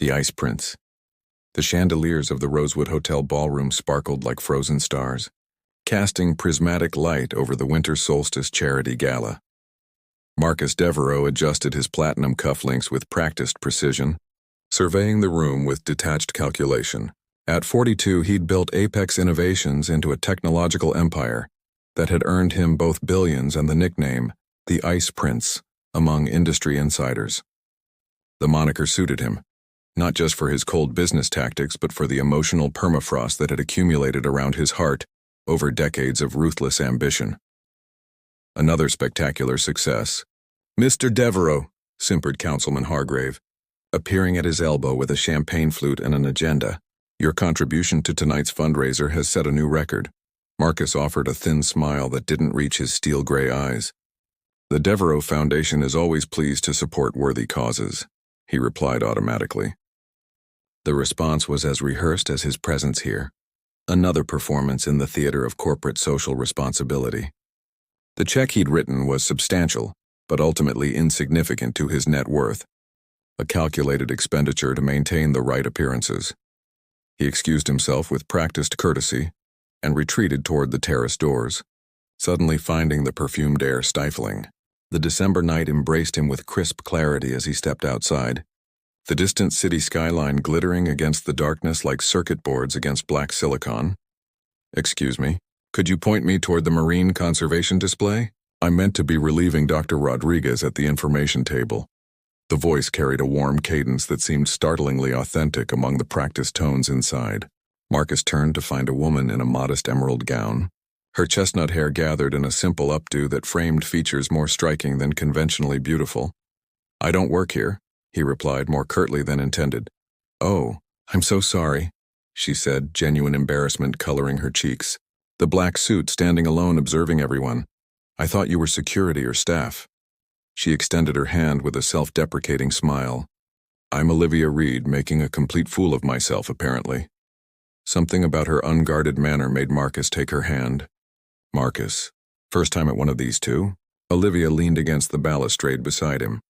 The Ice Prince. The chandeliers of the Rosewood Hotel ballroom sparkled like frozen stars, casting prismatic light over the winter solstice charity gala. Marcus Devereaux adjusted his platinum cufflinks with practiced precision, surveying the room with detached calculation. At 42, he'd built Apex Innovations into a technological empire that had earned him both billions and the nickname, the Ice Prince, among industry insiders. The moniker suited him, not just for his cold business tactics, but for the emotional permafrost that had accumulated around his heart over decades of ruthless ambition. Another spectacular success. "Mr. Devereaux," simpered Councilman Hargrave, appearing at his elbow with a champagne flute and an agenda. "Your contribution to tonight's fundraiser has set a new record." Marcus offered a thin smile that didn't reach his steel-gray eyes. "The Devereaux Foundation is always pleased to support worthy causes," he replied automatically. The response was as rehearsed as his presence here. Another performance in the theater of corporate social responsibility. The check he'd written was substantial, but ultimately insignificant to his net worth. A calculated expenditure to maintain the right appearances. He excused himself with practiced courtesy and retreated toward the terrace doors, suddenly finding the perfumed air stifling. The December night embraced him with crisp clarity as he stepped outside, the distant city skyline glittering against the darkness like circuit boards against black silicon. "Excuse me, could you point me toward the marine conservation display? I meant to be relieving Dr. Rodriguez at the information table." The voice carried a warm cadence that seemed startlingly authentic among the practiced tones inside. Marcus turned to find a woman in a modest emerald gown, her chestnut hair gathered in a simple updo that framed features more striking than conventionally beautiful. "I don't work here," he replied more curtly than intended. "Oh, I'm so sorry," she said, genuine embarrassment coloring her cheeks. The black suit standing alone observing everyone. "I thought you were security or staff." She extended her hand with a self-deprecating smile. "I'm Olivia Reed, making a complete fool of myself, apparently." Something about her unguarded manner made Marcus take her hand. "Marcus, first time at one of these two?" Olivia leaned against the balustrade beside him.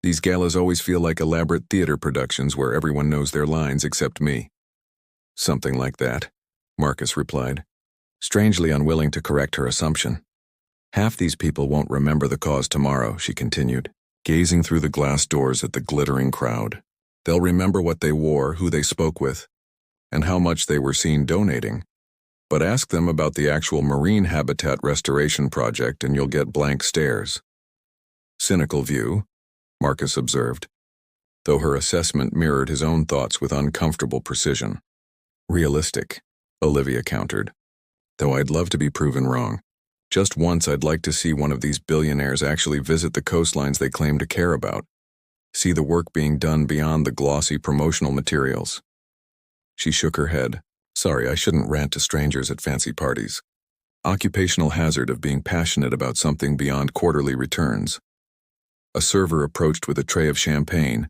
"These galas always feel like elaborate theater productions where everyone knows their lines except me." "Something like that," Marcus replied, strangely unwilling to correct her assumption. "Half these people won't remember the cause tomorrow," she continued, gazing through the glass doors at the glittering crowd. "They'll remember what they wore, who they spoke with, and how much they were seen donating. But ask them about the actual marine habitat restoration project and you'll get blank stares." "Cynical view," Marcus observed, though her assessment mirrored his own thoughts with uncomfortable precision. "Realistic," Olivia countered, "though I'd love to be proven wrong. Just once I'd like to see one of these billionaires actually visit the coastlines they claim to care about. See the work being done beyond the glossy promotional materials." She shook her head. "Sorry, I shouldn't rant to strangers at fancy parties. Occupational hazard of being passionate about something beyond quarterly returns." A server approached with a tray of champagne,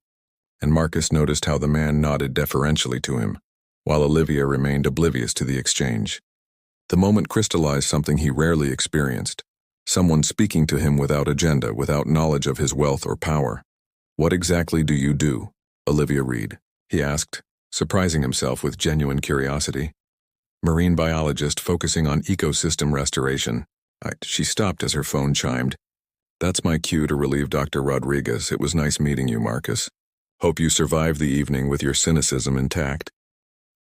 and Marcus noticed how the man nodded deferentially to him, while Olivia remained oblivious to the exchange. The moment crystallized something he rarely experienced, someone speaking to him without agenda, without knowledge of his wealth or power. "What exactly do you do, Olivia Reed?" he asked, surprising himself with genuine curiosity. "Marine biologist focusing on ecosystem restoration." She stopped as her phone chimed. "That's my cue to relieve Dr. Rodriguez. It was nice meeting you, Marcus. Hope you survived the evening with your cynicism intact."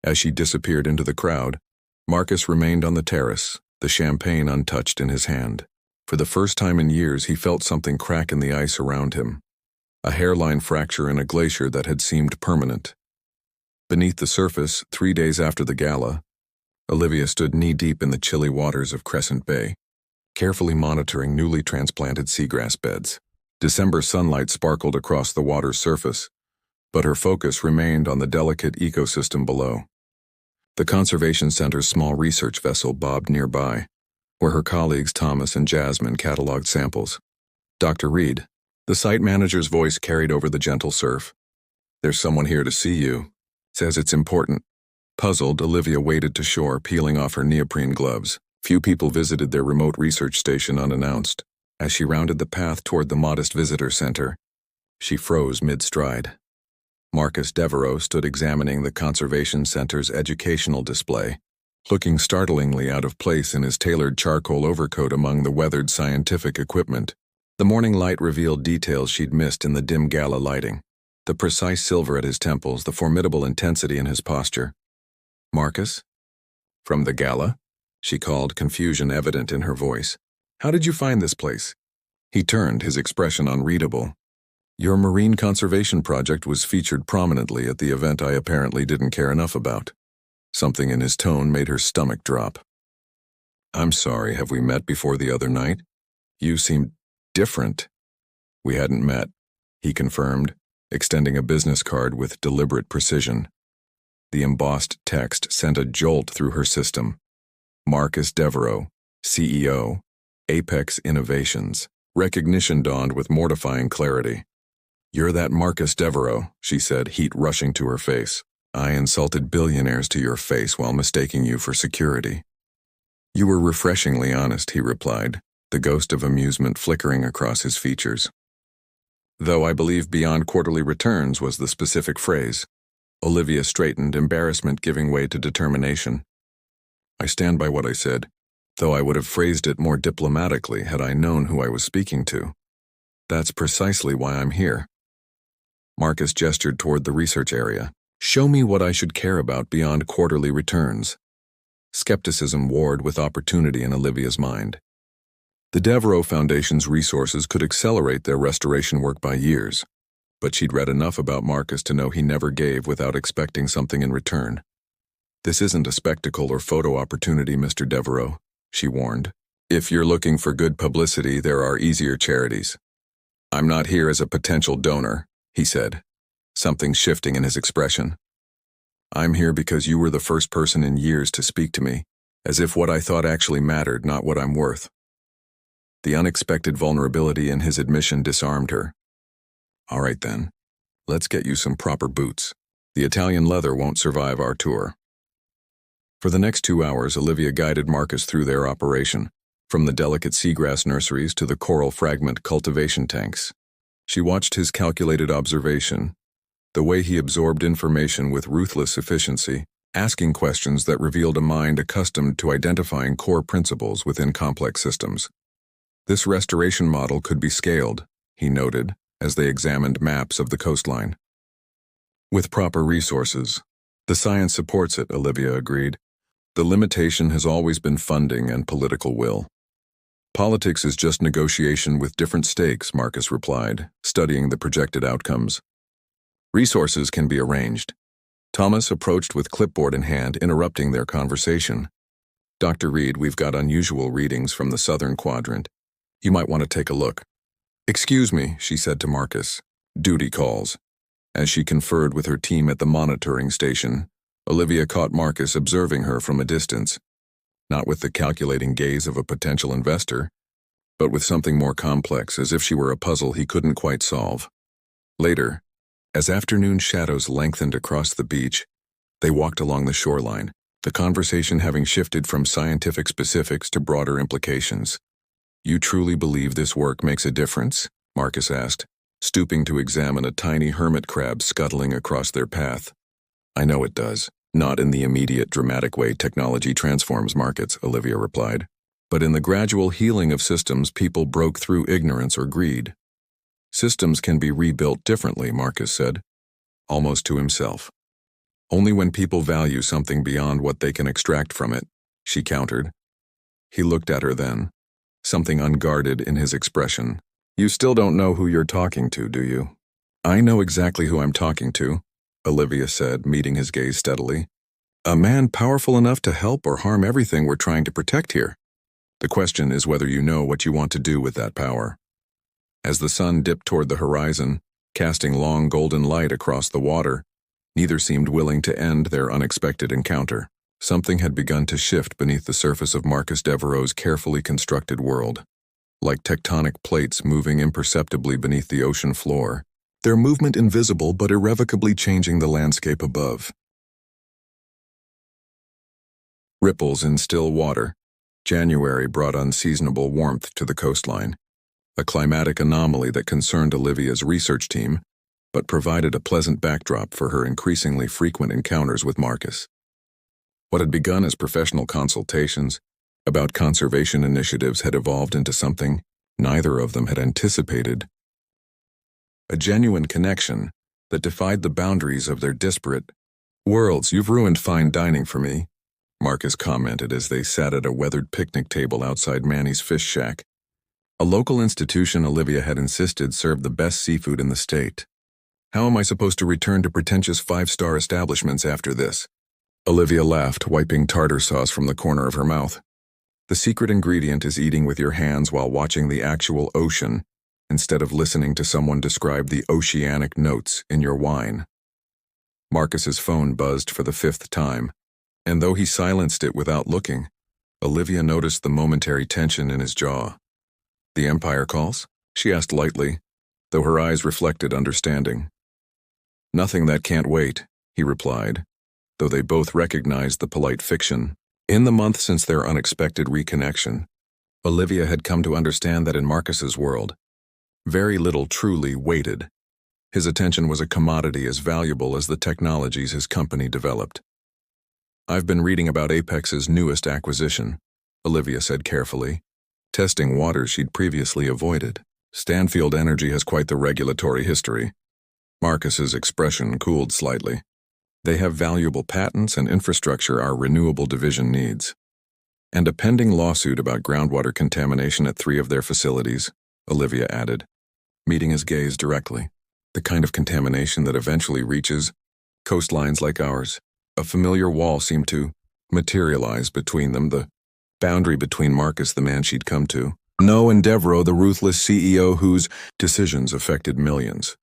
As she disappeared into the crowd, Marcus remained on the terrace, the champagne untouched in his hand. For the first time in years, he felt something crack in the ice around him. A hairline fracture in a glacier that had seemed permanent. Beneath the surface, 3 days after the gala, Olivia stood knee-deep in the chilly waters of Crescent Bay, carefully monitoring newly transplanted seagrass beds. December sunlight sparkled across the water's surface, but her focus remained on the delicate ecosystem below. The Conservation Center's small research vessel bobbed nearby, where her colleagues Thomas and Jasmine cataloged samples. "Dr. Reed," the site manager's voice carried over the gentle surf. "There's someone here to see you. Says it's important." Puzzled, Olivia waded to shore, peeling off her neoprene gloves. Few people visited their remote research station unannounced. As she rounded the path toward the modest visitor center, she froze mid-stride. Marcus Devereaux stood examining the Conservation Center's educational display, looking startlingly out of place in his tailored charcoal overcoat among the weathered scientific equipment. The morning light revealed details she'd missed in the dim Gala lighting. The precise silver at his temples, the formidable intensity in his posture. "Marcus? From the Gala?" she called, confusion evident in her voice. "How did you find this place?" He turned, his expression unreadable. "Your marine conservation project was featured prominently at the event I apparently didn't care enough about." Something in his tone made her stomach drop. "I'm sorry, have we met before the other night? You seemed different." "We hadn't met," he confirmed, extending a business card with deliberate precision. The embossed text sent a jolt through her system. Marcus Devereaux, CEO, Apex Innovations. Recognition dawned with mortifying clarity. "You're that Marcus Devereaux," she said, heat rushing to her face. "I insulted billionaires to your face while mistaking you for security." "You were refreshingly honest," he replied, the ghost of amusement flickering across his features. "Though I believe beyond quarterly returns was the specific phrase." Olivia straightened, embarrassment giving way to determination. "I stand by what I said, though I would have phrased it more diplomatically had I known who I was speaking to. That's precisely why I'm here." Marcus gestured toward the research area. "Show me what I should care about beyond quarterly returns." Skepticism warred with opportunity in Olivia's mind. The Devereaux Foundation's resources could accelerate their restoration work by years, but she'd read enough about Marcus to know he never gave without expecting something in return. "This isn't a spectacle or photo opportunity, Mr. Devereaux," she warned. "If you're looking for good publicity, there are easier charities." "I'm not here as a potential donor," he said, something shifting in his expression. "I'm here because you were the first person in years to speak to me, as if what I thought actually mattered, not what I'm worth." The unexpected vulnerability in his admission disarmed her. "All right then, let's get you some proper boots. The Italian leather won't survive our tour." For the next 2 hours, Olivia guided Marcus through their operation, from the delicate seagrass nurseries to the coral fragment cultivation tanks. She watched his calculated observation, the way he absorbed information with ruthless efficiency, asking questions that revealed a mind accustomed to identifying core principles within complex systems. This restoration model could be scaled, he noted, as they examined maps of the coastline. "With proper resources. The science supports it," Olivia agreed. "The limitation has always been funding and political will." "Politics is just negotiation with different stakes," Marcus replied, studying the projected outcomes. "Resources can be arranged." Thomas approached with clipboard in hand, interrupting their conversation. "Dr. Reed, we've got unusual readings from the southern quadrant. You might want to take a look." "Excuse me," she said to Marcus. "Duty calls." As she conferred with her team at the monitoring station, Olivia caught Marcus observing her from a distance, not with the calculating gaze of a potential investor, but with something more complex, as if she were a puzzle he couldn't quite solve. Later, as afternoon shadows lengthened across the beach, they walked along the shoreline, the conversation having shifted from scientific specifics to broader implications. "You truly believe this work makes a difference?" Marcus asked, stooping to examine a tiny hermit crab scuttling across their path. "I know it does. Not in the immediate, dramatic way technology transforms markets," Olivia replied, "but in the gradual healing of systems people broke through ignorance or greed." "Systems can be rebuilt differently," Marcus said, almost to himself. "Only when people value something beyond what they can extract from it," she countered. He looked at her then, something unguarded in his expression. "You still don't know who you're talking to, do you?" "I know exactly who I'm talking to," Olivia said, meeting his gaze steadily. "A man powerful enough to help or harm everything we're trying to protect here. The question is whether you know what you want to do with that power." As the sun dipped toward the horizon, casting long golden light across the water, neither seemed willing to end their unexpected encounter. Something had begun to shift beneath the surface of Marcus Devereaux's carefully constructed world. Like tectonic plates moving imperceptibly beneath the ocean floor, their movement invisible but irrevocably changing the landscape above. Ripples in still water. January brought unseasonable warmth to the coastline, a climatic anomaly that concerned Olivia's research team, but provided a pleasant backdrop for her increasingly frequent encounters with Marcus. What had begun as professional consultations about conservation initiatives had evolved into something neither of them had anticipated: a genuine connection that defied the boundaries of their disparate worlds. "You've ruined fine dining for me," Marcus commented as they sat at a weathered picnic table outside Manny's Fish Shack, a local institution Olivia had insisted served the best seafood in the state. "How am I supposed to return to pretentious five-star establishments after this?" Olivia laughed, wiping tartar sauce from the corner of her mouth. "The secret ingredient is eating with your hands while watching the actual ocean, instead of listening to someone describe the oceanic notes in your wine." Marcus's phone buzzed for the fifth time, and though he silenced it without looking, Olivia noticed the momentary tension in his jaw. "The Empire calls?" she asked lightly, though her eyes reflected understanding. "Nothing that can't wait," he replied, though they both recognized the polite fiction. In the month since their unexpected reconnection, Olivia had come to understand that in Marcus's world, very little truly waited. His attention was a commodity as valuable as the technologies his company developed. "I've been reading about Apex's newest acquisition," Olivia said carefully, testing waters she'd previously avoided. "Stanfield Energy has quite the regulatory history." Marcus's expression cooled slightly. "They have valuable patents and infrastructure our renewable division needs. And a pending lawsuit about groundwater contamination at 3 of their facilities," Olivia added, meeting his gaze directly. "The kind of contamination that eventually reaches coastlines like ours." A familiar wall seemed to materialize between them, the boundary between Marcus, the man she'd come to, and Devereaux, the ruthless CEO whose decisions affected millions.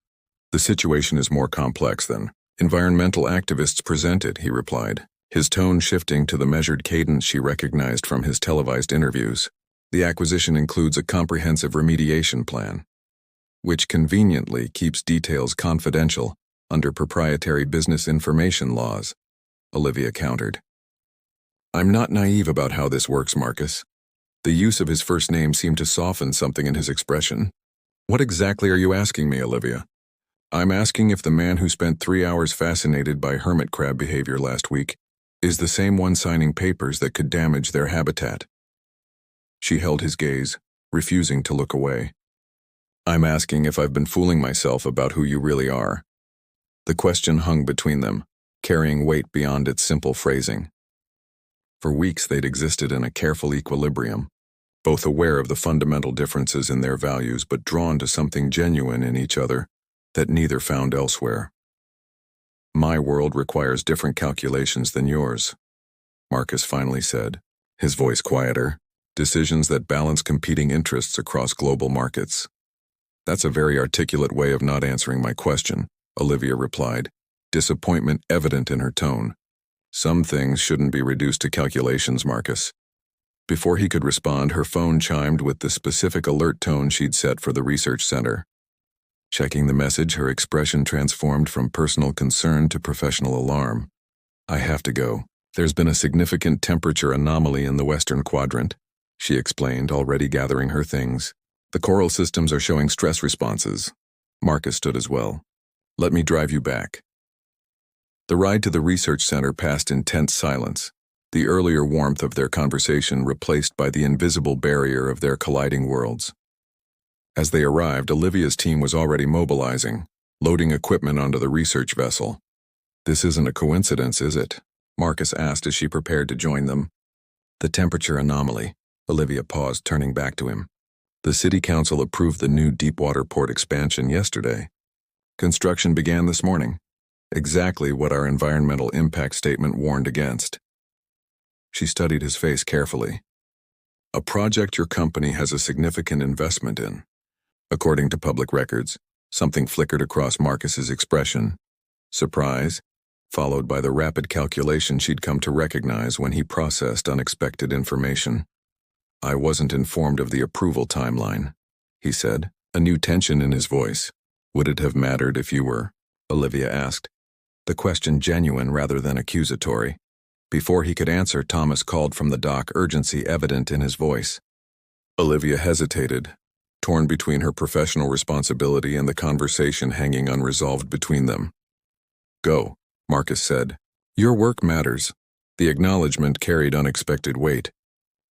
"The situation is more complex than environmental activists presented," he replied, his tone shifting to the measured cadence she recognized from his televised interviews. "The acquisition includes a comprehensive remediation plan, which conveniently keeps details confidential under proprietary business information laws," Olivia countered. "I'm not naive about how this works, Marcus." The use of his first name seemed to soften something in his expression. "What exactly are you asking me, Olivia?" "I'm asking if the man who spent 3 hours fascinated by hermit crab behavior last week is the same one signing papers that could damage their habitat." She held his gaze, refusing to look away. "I'm asking if I've been fooling myself about who you really are." The question hung between them, carrying weight beyond its simple phrasing. For weeks they'd existed in a careful equilibrium, both aware of the fundamental differences in their values but drawn to something genuine in each other that neither found elsewhere. "My world requires different calculations than yours," Marcus finally said, his voice quieter. "Decisions that balance competing interests across global markets." "That's a very articulate way of not answering my question," Olivia replied, disappointment evident in her tone. "Some things shouldn't be reduced to calculations, Marcus." Before he could respond, her phone chimed with the specific alert tone she'd set for the research center. Checking the message, her expression transformed from personal concern to professional alarm. "I have to go. There's been a significant temperature anomaly in the western quadrant," she explained, already gathering her things. "The coral systems are showing stress responses." Marcus stood as well. "Let me drive you back." The ride to the research center passed in tense silence, the earlier warmth of their conversation replaced by the invisible barrier of their colliding worlds. As they arrived, Olivia's team was already mobilizing, loading equipment onto the research vessel. "This isn't a coincidence, is it?" Marcus asked as she prepared to join them. "The temperature anomaly." Olivia paused, turning back to him. "The city council approved the new deepwater port expansion yesterday. Construction began this morning. Exactly what our environmental impact statement warned against." She studied his face carefully. "A project your company has a significant investment in." According to public records, something flickered across Marcus's expression. Surprise, followed by the rapid calculation she'd come to recognize when he processed unexpected information. "I wasn't informed of the approval timeline," he said, a new tension in his voice. "Would it have mattered if you were?" Olivia asked, the question genuine rather than accusatory. Before he could answer, Thomas called from the dock, urgency evident in his voice. Olivia hesitated, torn between her professional responsibility and the conversation hanging unresolved between them. "Go," Marcus said. "Your work matters." The acknowledgement carried unexpected weight.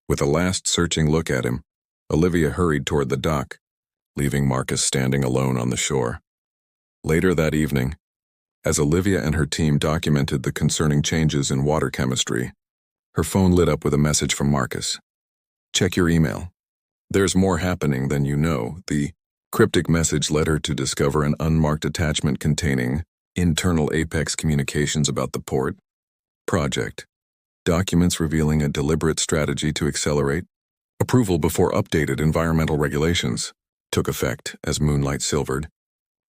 With a last searching look at him, Olivia hurried toward the dock, leaving Marcus standing alone on the shore. Later that evening, as Olivia and her team documented the concerning changes in water chemistry, her phone lit up with a message from Marcus. "Check your email. There's more happening than you know." The cryptic message led her to discover an unmarked attachment containing internal Apex communications about the port project, documents revealing a deliberate strategy to accelerate approval before updated environmental regulations took effect. As moonlight silvered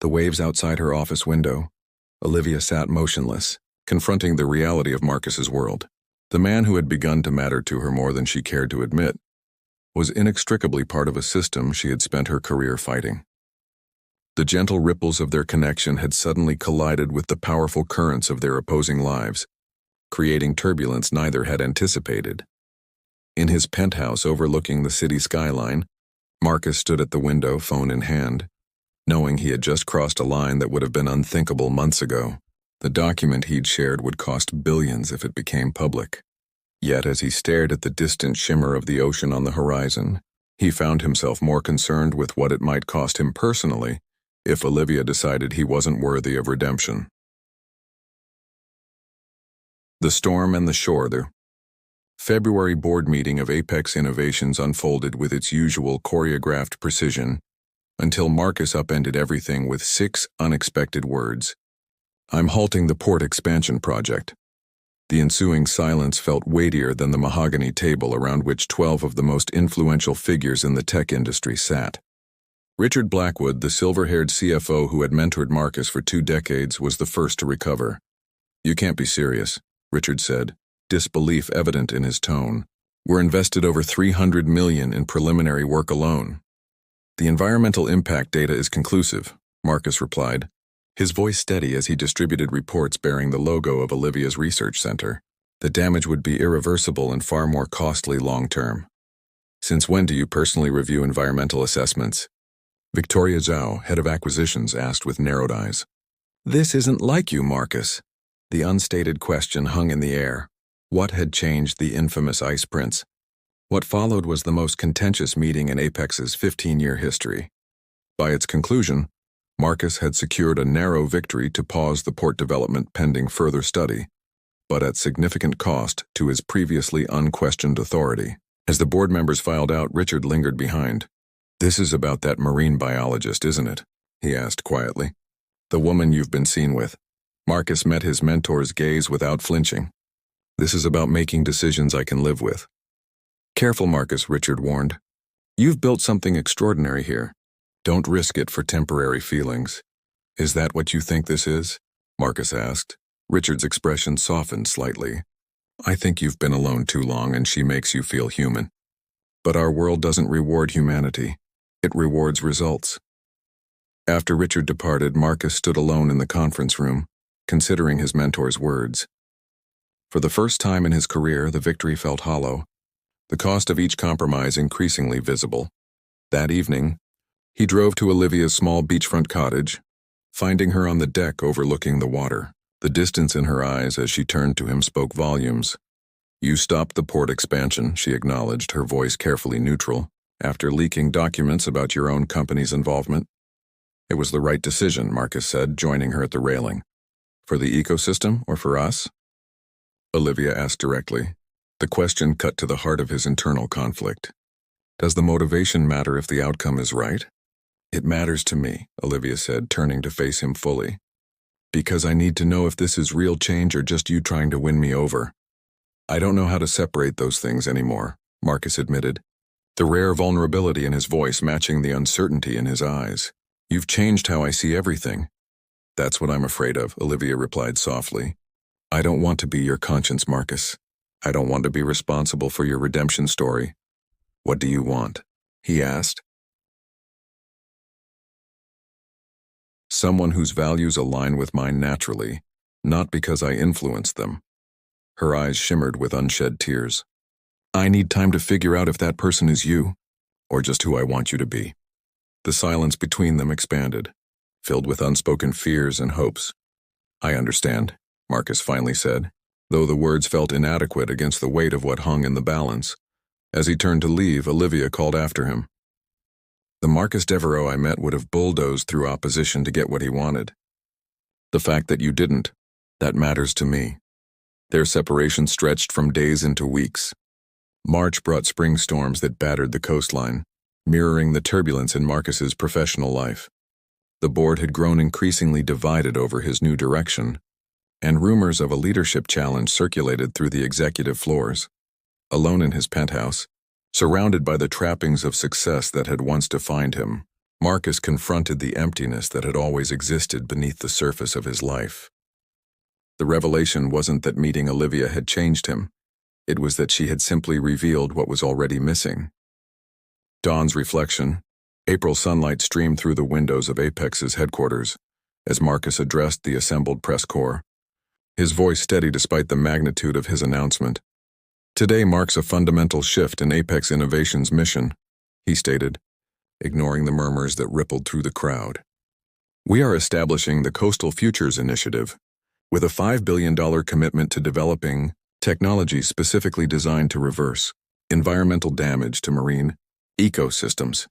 the waves outside her office window, Olivia sat motionless, confronting the reality of Marcus's world. The man who had begun to matter to her more than she cared to admit was inextricably part of a system she had spent her career fighting. The gentle ripples of their connection had suddenly collided with the powerful currents of their opposing lives, creating turbulence neither had anticipated. In his penthouse overlooking the city skyline, Marcus stood at the window, phone in hand, knowing he had just crossed a line that would have been unthinkable months ago. The document he'd shared would cost billions if it became public. Yet as he stared at the distant shimmer of the ocean on the horizon, he found himself more concerned with what it might cost him personally if Olivia decided he wasn't worthy of redemption. The storm and the shore. The February board meeting of Apex Innovations unfolded with its usual choreographed precision until Marcus upended everything with 6 unexpected words. "I'm halting the port expansion project." The ensuing silence felt weightier than the mahogany table around which 12 of the most influential figures in the tech industry sat. Richard Blackwood, the silver-haired CFO who had mentored Marcus for 2 decades, was the first to recover. "You can't be serious," Richard said, disbelief evident in his tone. "We're invested over $300 million in preliminary work alone." "The environmental impact data is conclusive," Marcus replied, his voice steady as he distributed reports bearing the logo of Olivia's research center. "The damage would be irreversible and far more costly long-term." "Since when do you personally review environmental assessments?" Victoria Zhao, head of acquisitions, asked with narrowed eyes. "This isn't like you, Marcus." The unstated question hung in the air. What had changed the infamous Ice Prince? What followed was the most contentious meeting in Apex's 15-year history. By its conclusion, Marcus had secured a narrow victory to pause the port development pending further study, but at significant cost to his previously unquestioned authority. As the board members filed out, Richard lingered behind. "This is about that marine biologist, isn't it?" he asked quietly. "The woman you've been seen with." Marcus met his mentor's gaze without flinching. "This is about making decisions I can live with." "Careful, Marcus," Richard warned. "You've built something extraordinary here. Don't risk it for temporary feelings." "Is that what you think this is?" Marcus asked. Richard's expression softened slightly. "I think you've been alone too long and she makes you feel human. But our world doesn't reward humanity. It rewards results." After Richard departed, Marcus stood alone in the conference room, considering his mentor's words. For the first time in his career, the victory felt hollow, the cost of each compromise increasingly visible. That evening, he drove to Olivia's small beachfront cottage, finding her on the deck overlooking the water. The distance in her eyes as she turned to him spoke volumes. "You stopped the port expansion," she acknowledged, her voice carefully neutral, "after leaking documents about your own company's involvement." "It was the right decision," Marcus said, joining her at the railing. "For the ecosystem or for us?" Olivia asked directly. The question cut to the heart of his internal conflict. "Does the motivation matter if the outcome is right?" "It matters to me," Olivia said, turning to face him fully. "Because I need to know if this is real change or just you trying to win me over." "I don't know how to separate those things anymore," Marcus admitted, the rare vulnerability in his voice matching the uncertainty in his eyes. "You've changed how I see everything." "That's what I'm afraid of," Olivia replied softly. "I don't want to be your conscience, Marcus. I don't want to be responsible for your redemption story." "What do you want?" he asked. "Someone whose values align with mine naturally, not because I influenced them." Her eyes shimmered with unshed tears. "I need time to figure out if that person is you, or just who I want you to be." The silence between them expanded, filled with unspoken fears and hopes. "I understand," Marcus finally said, though the words felt inadequate against the weight of what hung in the balance. As he turned to leave, Olivia called after him. "The Marcus Devereaux I met would have bulldozed through opposition to get what he wanted. The fact that you didn't, that matters to me." Their separation stretched from days into weeks. March brought spring storms that battered the coastline, mirroring the turbulence in Marcus's professional life. The board had grown increasingly divided over his new direction, and rumors of a leadership challenge circulated through the executive floors. Alone in his penthouse, surrounded by the trappings of success that had once defined him, Marcus confronted the emptiness that had always existed beneath the surface of his life. The revelation wasn't that meeting Olivia had changed him. It was that she had simply revealed what was already missing. Dawn's reflection, April sunlight streamed through the windows of Apex's headquarters as Marcus addressed the assembled press corps. His voice steady despite the magnitude of his announcement. "Today marks a fundamental shift in Apex Innovation's mission," he stated, ignoring the murmurs that rippled through the crowd. "We are establishing the Coastal Futures Initiative, with a $5 billion commitment to developing technology specifically designed to reverse environmental damage to marine ecosystems."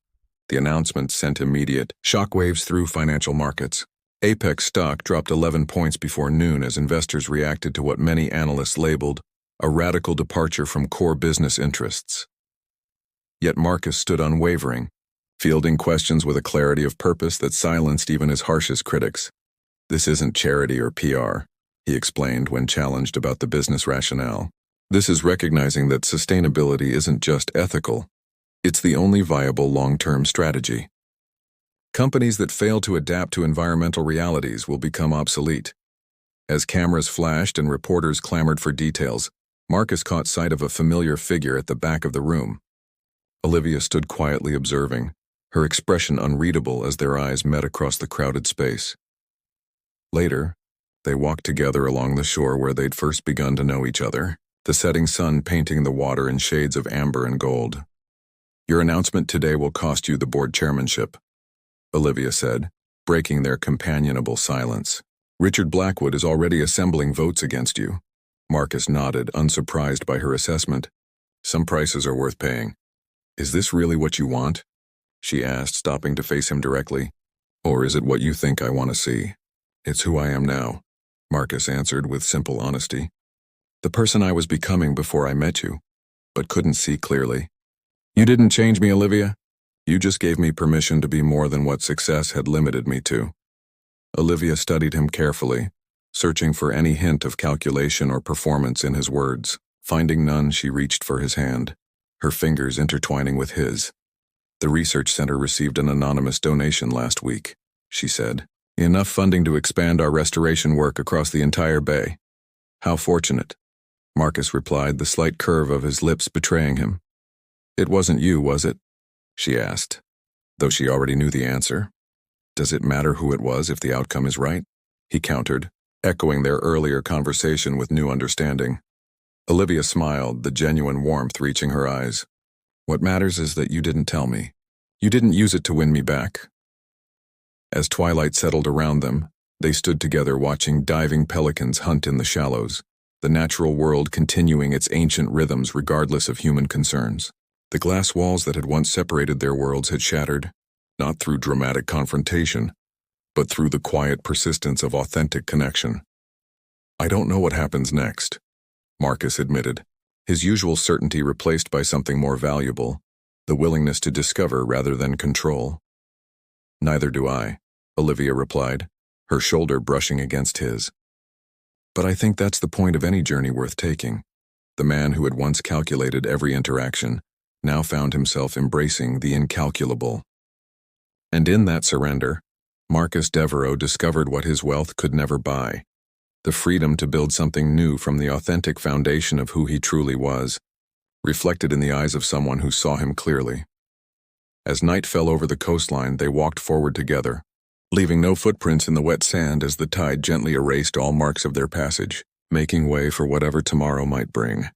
The announcement sent immediate shockwaves through financial markets. Apex stock dropped 11 points before noon as investors reacted to what many analysts labeled a radical departure from core business interests. Yet Marcus stood unwavering, fielding questions with a clarity of purpose that silenced even his harshest critics. "This isn't charity or PR," he explained when challenged about the business rationale. "This is recognizing that sustainability isn't just ethical. It's the only viable long-term strategy. Companies that fail to adapt to environmental realities will become obsolete." As cameras flashed and reporters clamored for details, Marcus caught sight of a familiar figure at the back of the room. Olivia stood quietly observing, her expression unreadable as their eyes met across the crowded space. Later, they walked together along the shore where they'd first begun to know each other, the setting sun painting the water in shades of amber and gold. "Your announcement today will cost you the board chairmanship," Olivia said, breaking their companionable silence. "Richard Blackwood is already assembling votes against you." Marcus nodded, unsurprised by her assessment. "Some prices are worth paying." "Is this really what you want?" she asked, stopping to face him directly. "Or is it what you think I want to see?" "It's who I am now," Marcus answered with simple honesty. "The person I was becoming before I met you, but couldn't see clearly." "You didn't change me, Olivia. You just gave me permission to be more than what success had limited me to." Olivia studied him carefully, searching for any hint of calculation or performance in his words. Finding none, she reached for his hand, her fingers intertwining with his. "The research center received an anonymous donation last week," she said. "Enough funding to expand our restoration work across the entire bay." "How fortunate," Marcus replied, the slight curve of his lips betraying him. "It wasn't you, was it?" she asked, though she already knew the answer. "Does it matter who it was if the outcome is right?" he countered, echoing their earlier conversation with new understanding. Olivia smiled, the genuine warmth reaching her eyes. "What matters is that you didn't tell me. You didn't use it to win me back." As twilight settled around them, they stood together watching diving pelicans hunt in the shallows, the natural world continuing its ancient rhythms regardless of human concerns. The glass walls that had once separated their worlds had shattered, not through dramatic confrontation, but through the quiet persistence of authentic connection. "I don't know what happens next," Marcus admitted, his usual certainty replaced by something more valuable, the willingness to discover rather than control. "Neither do I," Olivia replied, her shoulder brushing against his. "But I think that's the point of any journey worth taking." The man who had once calculated every interaction now found himself embracing the incalculable. And in that surrender, Marcus Devereaux discovered what his wealth could never buy: the freedom to build something new from the authentic foundation of who he truly was, reflected in the eyes of someone who saw him clearly. As night fell over the coastline, they walked forward together, leaving no footprints in the wet sand as the tide gently erased all marks of their passage, making way for whatever tomorrow might bring.